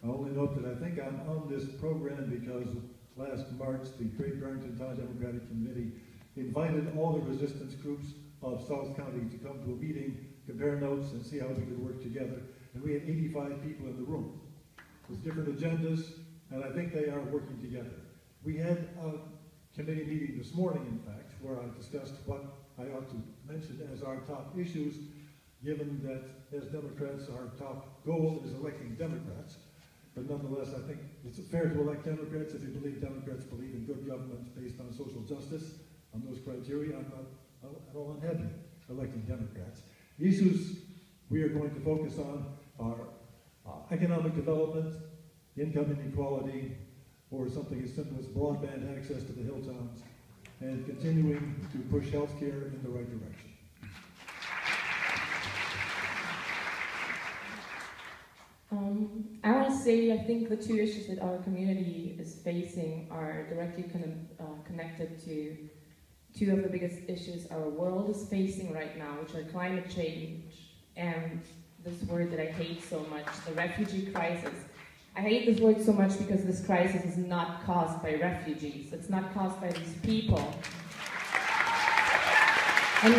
I only note that I think I'm on this program because last March, the Great Barrington Town Democratic Committee invited all the resistance groups of South County to come to a meeting, compare notes, and see how we could work together. And we had 85 people in the room with different agendas, and I think they are working together. We had a committee meeting this morning, in fact, where I discussed what I ought to mention as our top issues, given that as Democrats, our top goal is electing Democrats. But nonetheless, I think it's fair to elect Democrats if you believe Democrats believe in good government based on social justice. On those criteria, I'm not at all unhappy electing Democrats. The issues we are going to focus on are economic development, income inequality, or something as simple as broadband access to the hill towns, and continuing to push healthcare in the right direction. I want to say I think the two issues that our community is facing are directly connected to two of the biggest issues our world is facing right now, which are climate change and this word that I hate so much, the refugee crisis. I hate this word so much because this crisis is not caused by refugees. It's not caused by these people. And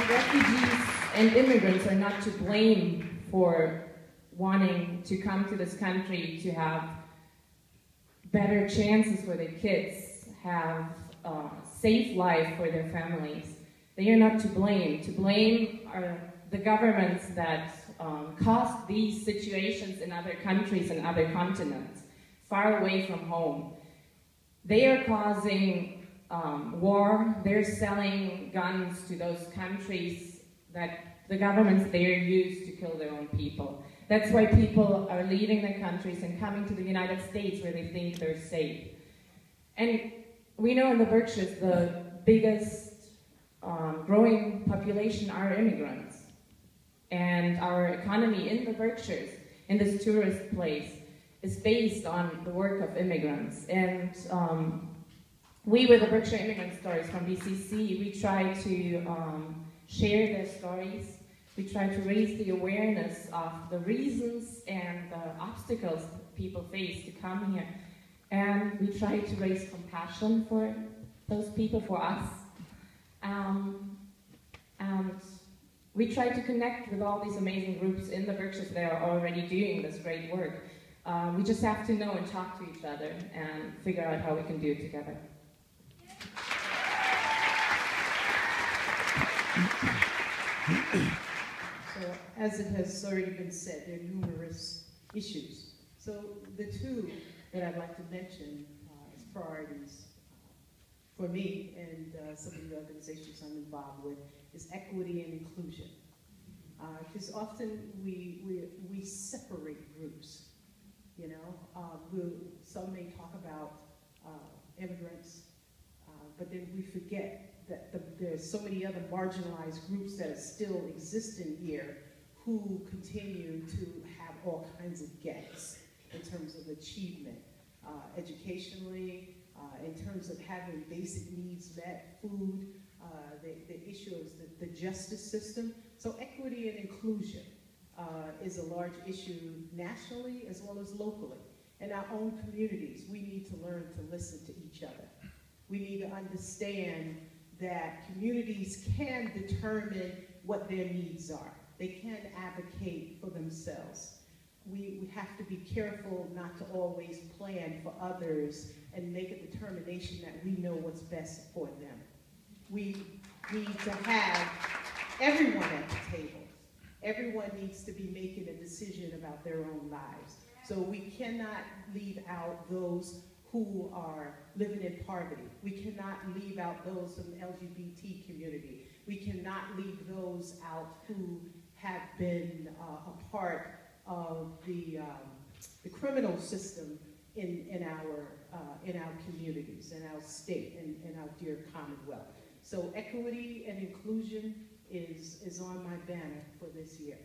refugees and immigrants are not to blame for wanting to come to this country to have better chances for their kids, have a safe life for their families. They are not to blame. To blame are the governments that caused these situations in other countries and other continents, far away from home. They are causing war. They're selling guns to those countries that the governments there use to kill their own people. That's why people are leaving their countries and coming to the United States where they think they're safe. And we know in the Berkshires the biggest growing population are immigrants. And our economy in the Berkshires, in this tourist place, is based on the work of immigrants. And we, with the Berkshire Immigrant Stories from BCC, we try to share their stories. We try to raise the awareness of the reasons and the obstacles people face to come here. And we try to raise compassion for those people, for us. And we try to connect with all these amazing groups in the Berkshires that are already doing this great work. We just have to know and talk to each other and figure out how we can do it together. So, as it has already been said, there are numerous issues. So, the two that I'd like to mention as priorities for me and some of the organizations I'm involved with is equity and inclusion. Because often we separate groups, you know. Some may talk about immigrants, but then we forget that there's so many other marginalized groups that are still existing here who continue to have all kinds of gaps in terms of achievement, educationally, in terms of having basic needs met, food, the issue is the justice system. So equity and inclusion is a large issue nationally as well as locally. In our own communities, we need to learn to listen to each other. We need to understand that communities can determine what their needs are. They can advocate for themselves. We have to be careful not to always plan for others and make a determination that we know what's best for them. We need to have everyone at the table. Everyone needs to be making a decision about their own lives. So we cannot leave out those who are living in poverty. We cannot leave out those from the LGBT community. We cannot leave those out who have been a part of the criminal system in our communities, in our state, in our dear Commonwealth. So equity and inclusion is on my banner for this year.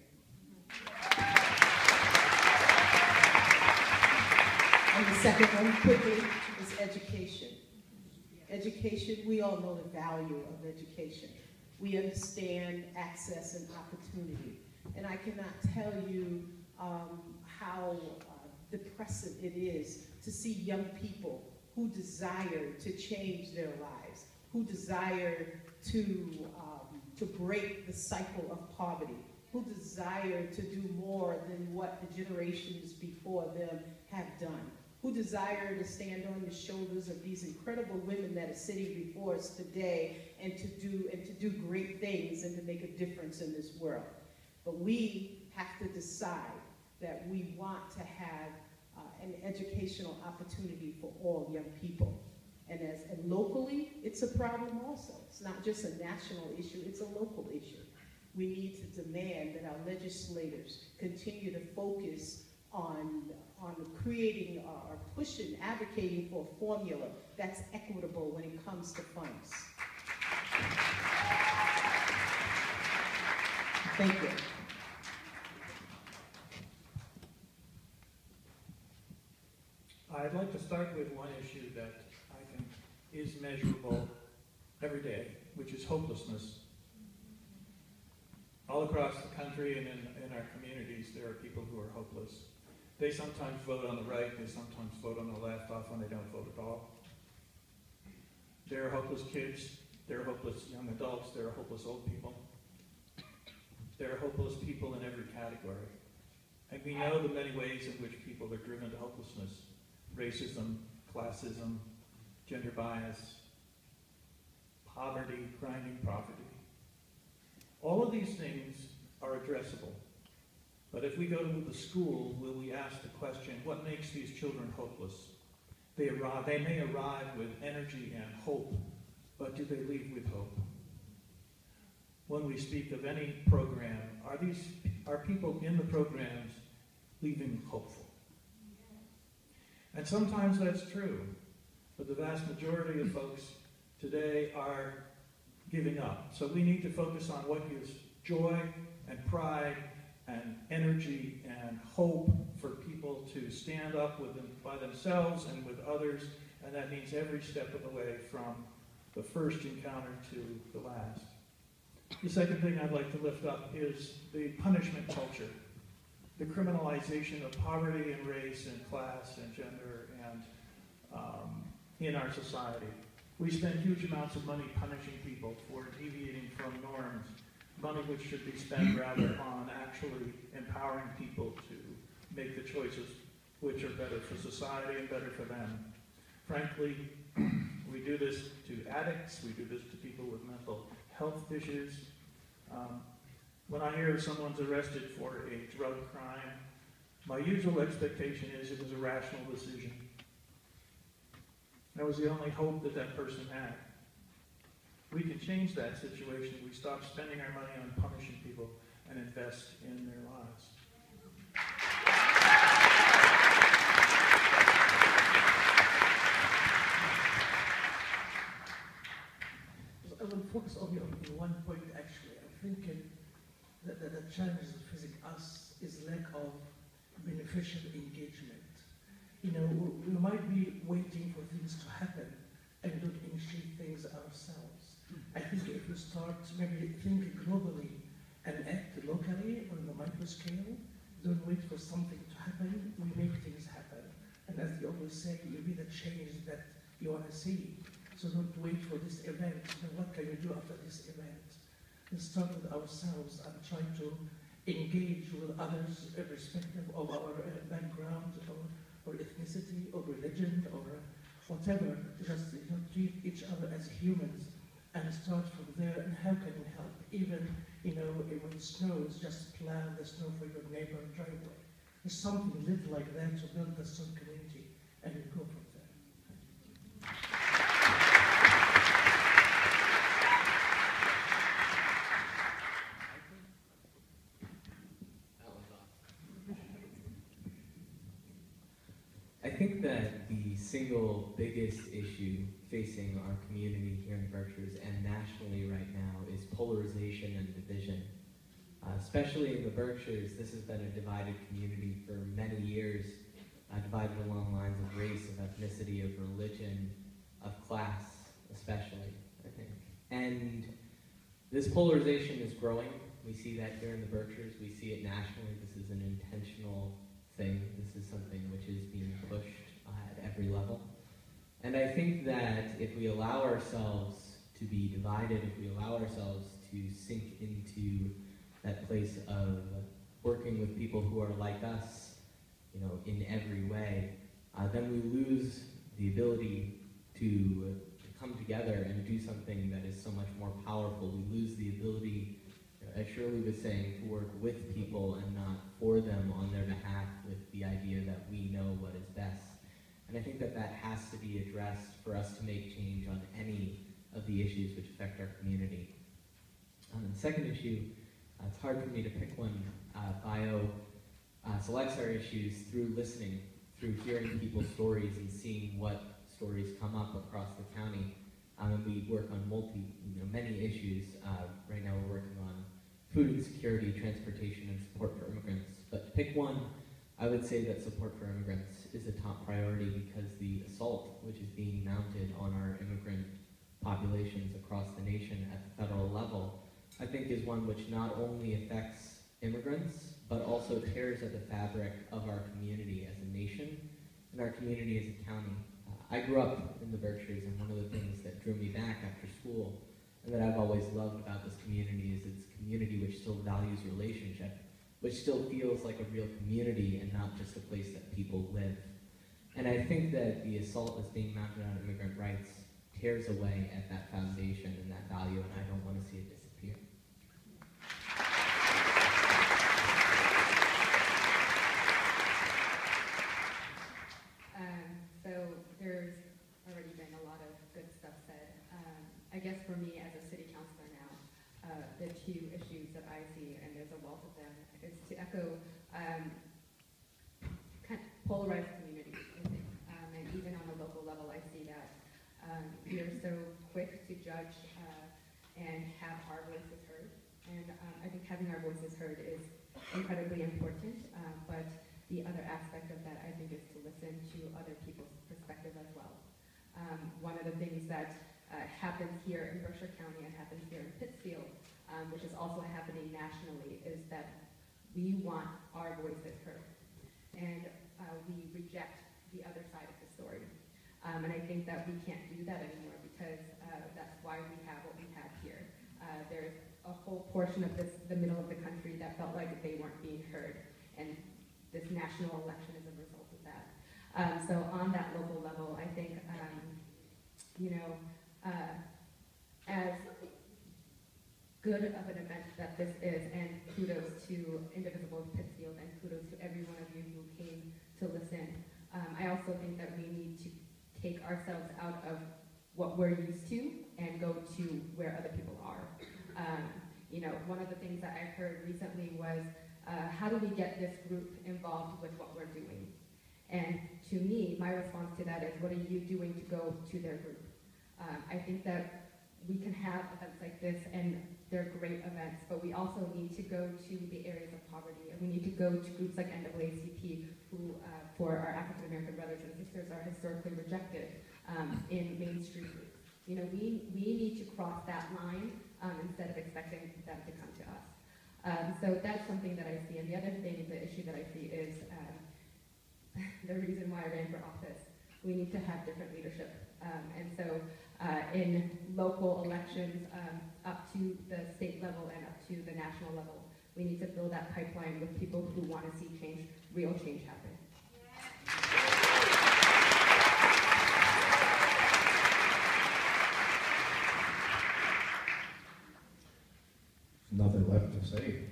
And the second one, quickly, is education. Education, we all know the value of education. We understand access and opportunity. And I cannot tell you how how depressive it is to see young people who desire to change their lives, who desire to break the cycle of poverty, who desire to do more than what the generations before them have done, who desire to stand on the shoulders of these incredible women that are sitting before us today and to do great things and to make a difference in this world. But we have to decide that we want to have an educational opportunity for all young people. And locally, it's a problem also. It's not just a national issue, it's a local issue. We need to demand that our legislators continue to focus on creating or pushing, advocating for a formula that's equitable when it comes to funds. Thank you. I'd like to start with one issue that I think is measurable every day, which is hopelessness. All across the country and in our communities, there are people who are hopeless. They sometimes vote on the right, they sometimes vote on the left, often they don't vote at all. There are hopeless kids, there are hopeless young adults, there are hopeless old people. There are hopeless people in every category. And we know the many ways in which people are driven to hopelessness. Racism, classism, gender bias, poverty, grinding poverty. All of these things are addressable. But if we go to the school, will we ask the question, what makes these children hopeless? They may arrive with energy and hope, but do they leave with hope? When we speak of any program, are people in the programs leaving hopeful? And sometimes that's true, but the vast majority of folks today are giving up. So we need to focus on what gives joy and pride and energy and hope for people to stand up by themselves and with others, and that means every step of the way from the first encounter to the last. The second thing I'd like to lift up is the punishment culture, the criminalization of poverty and race and class and gender and in our society. We spend huge amounts of money punishing people for deviating from norms, money which should be spent rather on actually empowering people to make the choices which are better for society and better for them. Frankly, we do this to addicts, we do this to people with mental health issues. When I hear someone's arrested for a drug crime, my usual expectation is it was a rational decision. That was the only hope that that person had. We can change that situation. We stop spending our money on punishing people and invest in their lives. I will focus only on one point, actually. I'm thinking that the challenge facing us is lack of beneficial engagement. You know, we might be waiting for things to happen and don't initiate things ourselves. I think if we start maybe thinking globally and act locally on the micro scale, don't wait for something to happen, we make things happen. And as you always say, you be the change that you want to see. So don't wait for this event. You know, what can you do after this event? Let's start with ourselves and try to engage with others irrespective of our background or ethnicity or religion or whatever. Just treat each other as humans and start from there. And how can you help? Even when it snows, just plow the snow for your neighbor driveway. There's something little like that to build the strong community, and you go from there. I think that the single biggest issue facing our community here in the Berkshires and nationally right now is polarization and division. Especially in the Berkshires, this has been a divided community for many years, divided along lines of race, of ethnicity, of religion, of class, especially, I think. And this polarization is growing. We see that here in the Berkshires. We see it nationally. This is an intentional thing. This think that if we allow ourselves to be divided, if we allow ourselves to sink into that place of working with people who are like us, in every way, then we lose the ability to come together and do something that is so much more powerful. We lose the ability, as Shirley was saying, to work with people and not for them on their behalf, with the idea that we know what is best. And I think that that has to be addressed for us to make change on any of the issues which affect our community. The second issue, it's hard for me to pick one. Bio selects our issues through listening, through hearing people's stories and seeing what stories come up across the county. And we work on many issues. Right now we're working on food insecurity, transportation, and support for immigrants. But to pick one, I would say that support for immigrants is a top priority, because the assault which is being mounted on our immigrant populations across the nation at the federal level, I think is one which not only affects immigrants, but also tears at the fabric of our community as a nation and our community as a county. I grew up in the Berkshires, and one of the things that drew me back after school, and that I've always loved about this community, is it's a community which still values relationship, which still feels like a real community and not just a place that people live. And I think that the assault that's being mounted on immigrant rights tears away at that foundation and that value, and I don't want to see it disappear. So there's already been a lot of good stuff said. I guess for me as a city councilor now, the two issues that I see, and there's a wealth of them, is to echo kind of polarized communities, I think. And even on a local level, I see that we are so quick to judge and have our voices heard. And I think having our voices heard is incredibly important, but the other aspect of that, I think, is to listen to other people's perspective as well. One of the things that happens here in Berkshire County and happens here in Pittsfield, which is also happening nationally, is that we want our voices heard. And we reject the other side of the story. And I think that we can't do that anymore, because that's why we have what we have here. There's a whole portion of the middle of the country that felt like they weren't being heard. And this national election is a result of that. So on that local level, I think, as good of an event that this is, and kudos to Indivisible Pittsfield, and kudos to every one of you who came to listen, I also think that we need to take ourselves out of what we're used to and go to where other people are. One of the things that I heard recently was, how do we get this group involved with what we're doing? And to me, my response to that is, what are you doing to go to their group? I think that we can have events like this, and they're great events, but we also need to go to the areas of poverty, and we need to go to groups like NAACP, who, for our African American brothers and sisters, are historically rejected in Main Street groups. We need to cross that line instead of expecting them to come to us. So that's something that I see. And the other thing, the issue that I see is the reason why I ran for office. We need to have different leadership. And so in local elections, up to the state level and up to the national level, we need to build that pipeline with people who want to see change, real change happen. Nothing left to say.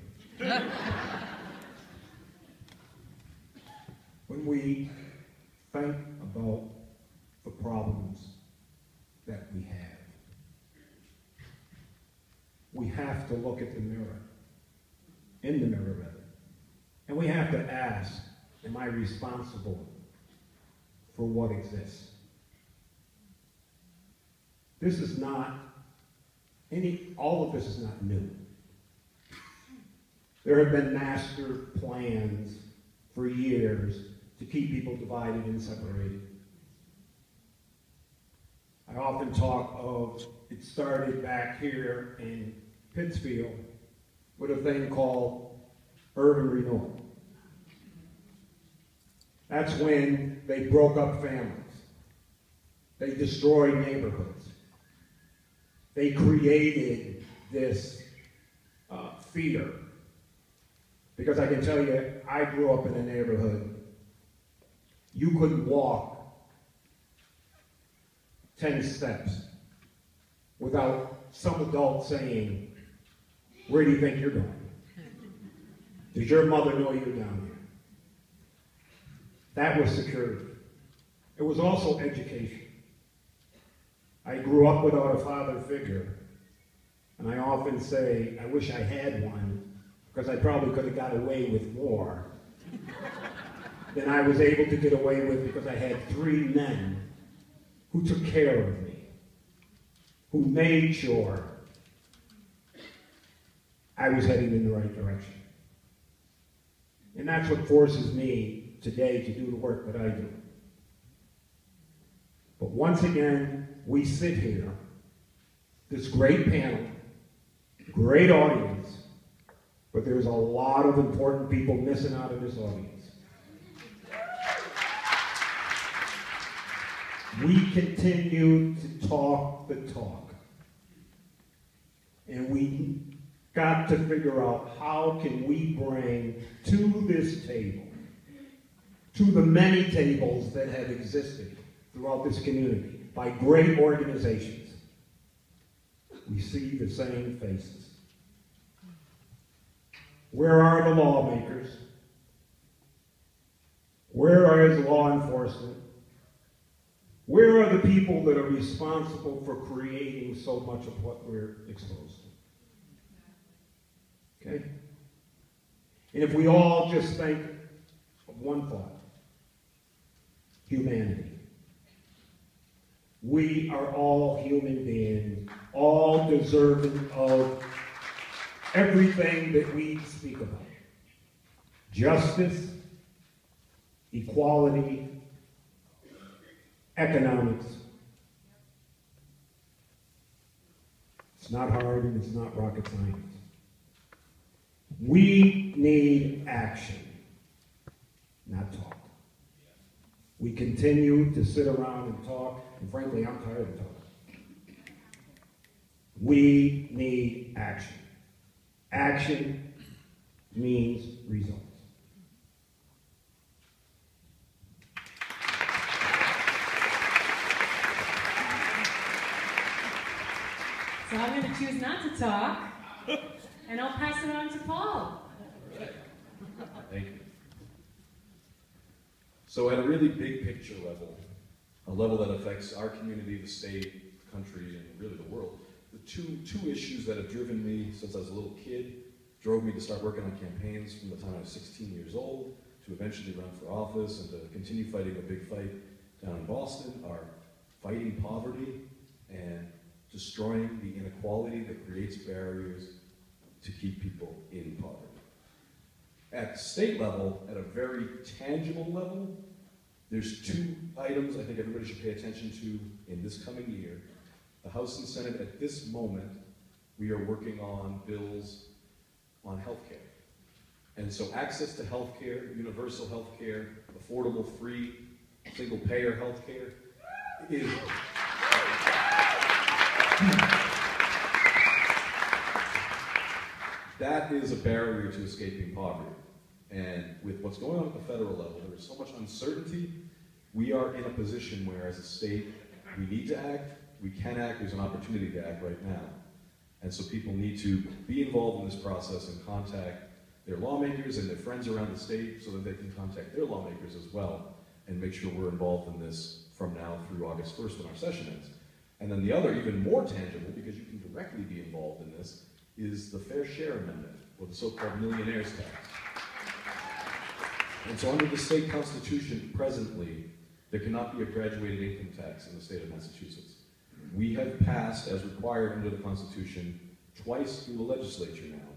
When we think about the problems that we have to look at the mirror, in the mirror rather, and we have to ask, am I responsible for what exists? This is not, all of this is not new. There have been master plans for years to keep people divided and separated. I often talk of, it started back here in Pittsfield with a thing called urban renewal. That's when they broke up families. They destroy neighborhoods. They created this fear. Because I can tell you, I grew up in a neighborhood, you couldn't walk 10 steps without some adult saying, where do you think you're going? Does your mother know you're down here? That was security. It was also education. I grew up without a father figure, and I often say, I wish I had one, because I probably could have got away with more than I was able to get away with because I had 3 men who took care of me, who made sure I was heading in the right direction. And that's what forces me today to do the work that I do. But once again, we sit here, this great panel, great audience, but there's a lot of important people missing out of this audience. We continue to talk the talk. And we got to figure out how can we bring to this table, to the many tables that have existed throughout this community by great organizations. We see the same faces. Where are the lawmakers? Where is law enforcement? Where are the people that are responsible for creating so much of what we're exposed to? Okay? And if we all just think of one thought, humanity. We are all human beings, all deserving of everything that we speak about. Justice, equality, economics. It's not hard and it's not rocket science. We need action, not talk. We continue to sit around and talk, and frankly, I'm tired of talking. We need action. Action means results. So I'm going to choose not to talk, and I'll pass it on to Paul. Thank you. So at a really big picture level, a level that affects our community, the state, the country, and really the world, the two issues that have driven me since I was a little kid, drove me to start working on campaigns from the time I was 16 years old, to eventually run for office and to continue fighting a big fight down in Boston, are fighting poverty and destroying the inequality that creates barriers to keep people in poverty. At state level, at a very tangible level, there's 2 items I think everybody should pay attention to in this coming year. The House and Senate, at this moment, we are working on bills on health care. And so access to health care, universal health care, affordable, free, single-payer health care is... That is a barrier to escaping poverty. And with what's going on at the federal level, there is so much uncertainty. We are in a position where, as a state, we need to act, we can act, there's an opportunity to act right now. And so people need to be involved in this process and contact their lawmakers and their friends around the state so that they can contact their lawmakers as well and make sure we're involved in this from now through August 1st when our session ends. And then the other, even more tangible, because you can directly be involved in this, is the Fair Share Amendment, or the so-called millionaires tax. And so under the state constitution presently, there cannot be a graduated income tax in the state of Massachusetts. We have passed, as required under the Constitution, twice through the legislature now,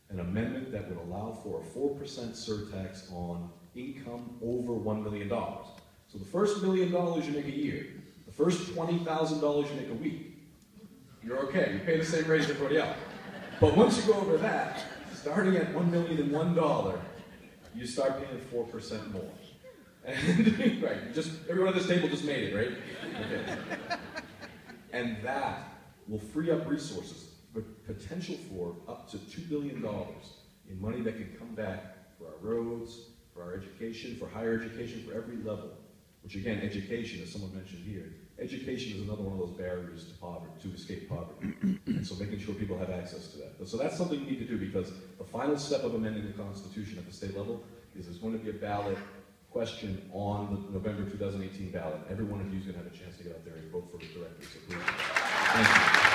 an amendment that would allow for a 4% surtax on income over $1 million. So the first $1 million you make a year, the first $20,000 you make a week, you're okay, you pay the same rate as everybody else. But once you go over that, starting at $1,001,001, you start paying 4% more. And, right, just everyone at this table just made it, right? Okay. And that will free up resources, but potential for up to $2 billion in money that can come back for our roads, for our education, for higher education, for every level. Which again, education, as someone mentioned here, education is another one of those barriers to poverty, to escape poverty. And so making sure people have access to that. So that's something we need to do, because the final step of amending the Constitution at the state level is there's going to be a ballot question on the November 2018 ballot. Every one of you is going to have a chance to get out there and vote for the directors. So please. Thank you.